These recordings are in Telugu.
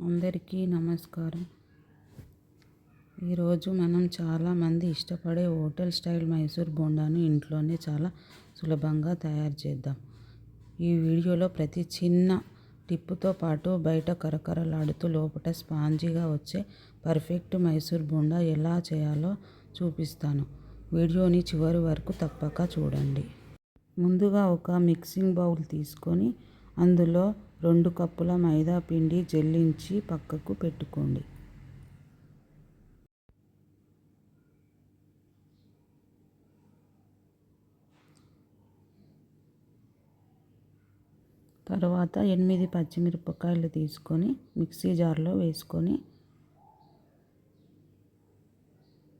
అందరికీ నమస్కారం. ఈరోజు మనం చాలామంది ఇష్టపడే హోటల్ స్టైల్ మైసూర్ బోండాను ఇంట్లోనే చాలా సులభంగా తయారు చేద్దాం. ఈ వీడియోలో ప్రతి చిన్న టిప్పుతో పాటు బయట కరకరలాడుతూ లోపల స్పాంజీగా వచ్చే పర్ఫెక్ట్ మైసూర్ బోండా ఎలా చేయాలో చూపిస్తాను. వీడియోని చివరి వరకు తప్పక చూడండి. ముందుగా ఒక మిక్సింగ్ బౌల్ తీసుకొని అందులో 2 కప్పుల మైదా పిండి జల్లించి పక్కకు పెట్టుకోండి. తర్వాత 8 పచ్చిమిరపకాయలు తీసుకొని మిక్సీ జార్లో వేసుకొని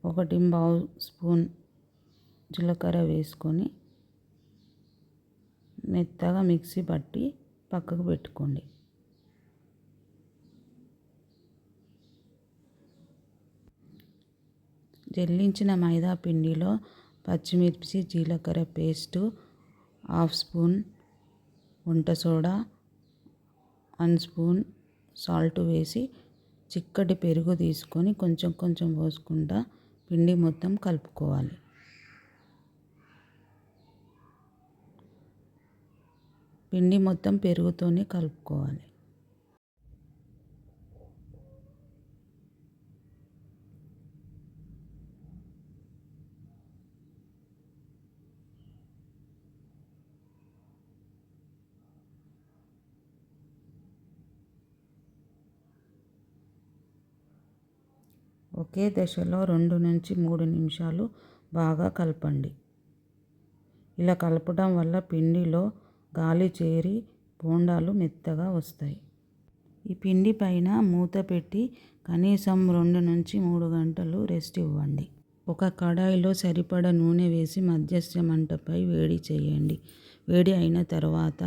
1 స్పూన్ జీలకర్ర వేసుకొని మెత్తగా మిక్సీ పట్టి పక్కకు పెట్టుకోండి. జల్లించిన మైదా పిండిలో పచ్చిమిర్చి జీలకర్ర పేస్టు, 1/2 స్పూన్ వంట సోడా, 1 స్పూన్ సాల్ట్ వేసి చిక్కటి పెరుగు తీసుకొని కొంచెం కొంచెం పోసుకుంటా పిండి మొత్తం కలుపుకోవాలి. పిండి మొత్తం పెరుగుతోనే కలుపుకోవాలి. ఒకే దశలో 2 నుంచి 3 నిమిషాలు బాగా కలపండి. ఇలా కలపడం వల్ల పిండిలో గాలి చేరి బోండాలు మెత్తగా వస్తాయి. ఈ పిండి పైన మూత పెట్టి కనీసం 2 నుంచి 3 గంటలు రెస్ట్ ఇవ్వండి. ఒక కడాయిలో సరిపడా నూనె వేసి మధ్యస్థ మంటపై వేడి చేయండి. వేడి అయిన తర్వాత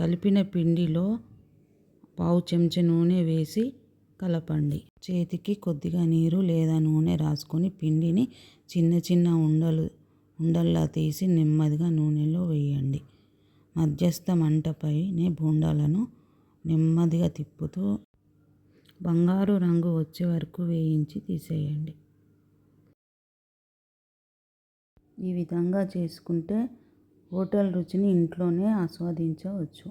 కలిపిన పిండిలో 1/2 చెంచా నూనె వేసి కలపండి. చేతికి కొద్దిగా నీరు లేదా నూనె రాసుకొని పిండిని చిన్న చిన్న ఉండల్లా తీసి నెమ్మదిగా నూనెలో వేయండి. మధ్యస్థ మంటపైనే బోండాలను నెమ్మదిగా తిప్పుతూ బంగారు రంగు వచ్చే వరకు వేయించి తీసేయండి. ఈ విధంగా చేసుకుంటే హోటల్ రుచిని ఇంట్లోనే ఆస్వాదించవచ్చు.